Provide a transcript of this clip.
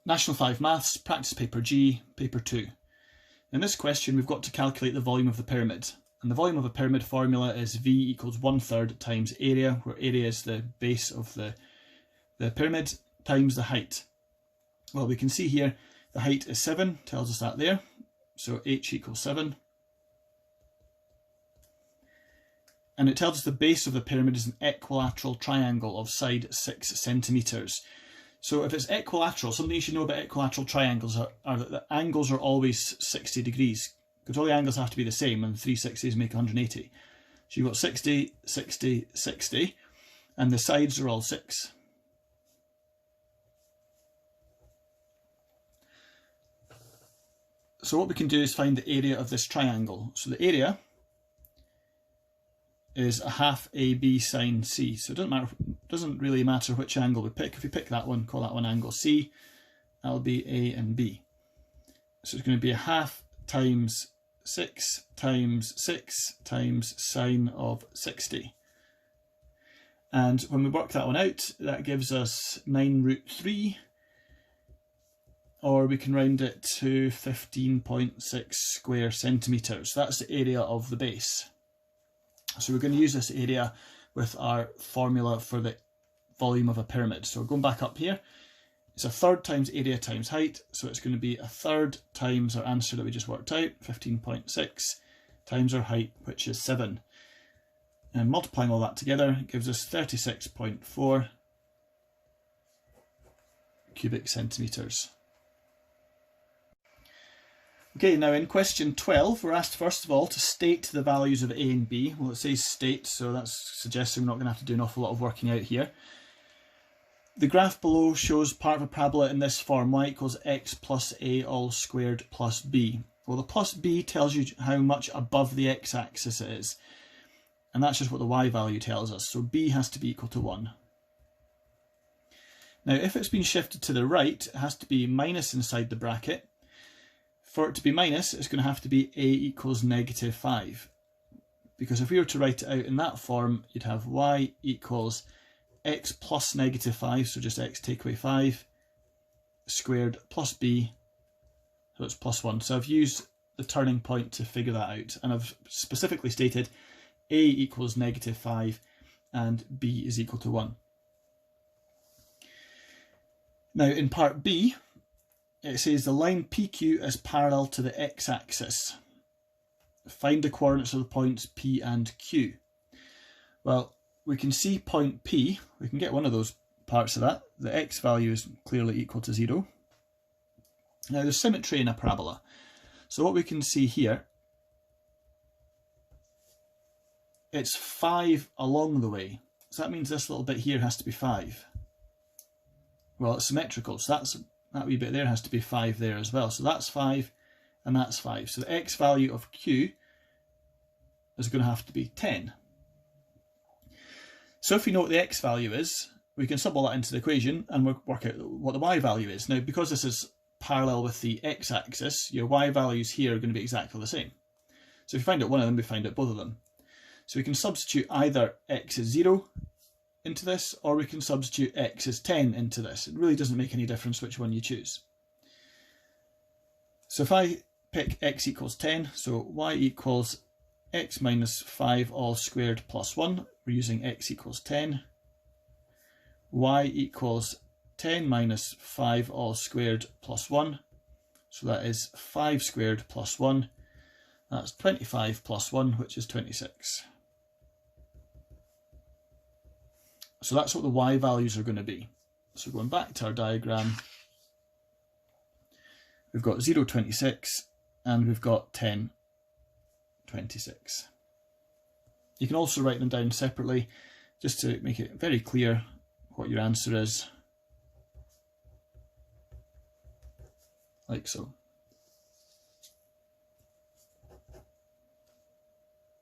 National 5 Maths, Practice Paper G, Paper 2. In this question we've got to calculate the volume of the pyramid. And the volume of a pyramid formula is V equals 1/3 times area, where area is the base of the pyramid, times the height. Well, we can see here the height is 7, tells us that there. So H equals 7. And it tells us the base of the pyramid is an equilateral triangle of side 6 centimetres. So if it's equilateral, something you should know about equilateral triangles are that the angles are always 60 degrees, because all the angles have to be the same, and 3 60s make 180. So you've got 60, 60, 60, and the sides are all 6. So what we can do is find the area of this triangle. So the area is a half AB sine C. So it doesn't really matter which angle we pick. If we pick that one, call that one angle C, that'll be A and B. So it's going to be a half times 6 times 6 times sine of 60. And when we work that one out, that gives us 9√3, or we can round it to 15.6 square centimetres. That's the area of the base. So we're going to use this area with our formula for the volume of a pyramid. So going back up here, it's 1/3 times area times height. So it's going to be 1/3 times our answer that we just worked out, 15.6, times our height, which is 7. And multiplying all that together gives us 36.4 cubic centimetres. Okay, now in question 12, we're asked first of all to state the values of A and B. Well, it says state, so that's suggesting we're not going to have to do an awful lot of working out here. The graph below shows part of a parabola in this form, y equals x plus a all squared plus b. Well, the plus b tells you how much above the x-axis it is, and that's just what the y value tells us, so b has to be equal to 1. Now, if it's been shifted to the right, it has to be minus inside the bracket. For it to be minus, it's going to have to be a equals -5. Because if we were to write it out in that form, you'd have y equals x plus -5, so just x take away 5, squared plus b, so it's plus 1. So I've used the turning point to figure that out, and I've specifically stated a equals -5 and b is equal to 1. Now in part B, it says the line PQ is parallel to the x-axis. Find the coordinates of the points P and Q. Well, we can see point P, we can get one of those parts of that. The x value is clearly equal to 0. Now there's symmetry in a parabola. So what we can see here, it's 5 along the way. So that means this little bit here has to be 5. Well, it's symmetrical, so that wee bit there has to be 5 there as well. So that's 5 and that's 5. So the x value of Q is going to have to be 10. So if we know what the x value is, we can sub all that into the equation and work out what the y value is. Now, because this is parallel with the x-axis, your y values here are going to be exactly the same. So if we find out one of them, we find out both of them. So we can substitute either x is 0 into this, or we can substitute x is 10 into this. It really doesn't make any difference which one you choose. So if I pick x equals 10, so y equals x minus 5 all squared plus 1, we're using x equals 10. Y equals 10 minus 5 all squared plus 1, so that is 5 squared plus 1. That's 25 plus 1, which is 26. So that's what the y values are going to be. So going back to our diagram, we've got 0, 26, and we've got 10, 26. You can also write them down separately, just to make it very clear what your answer is, like so.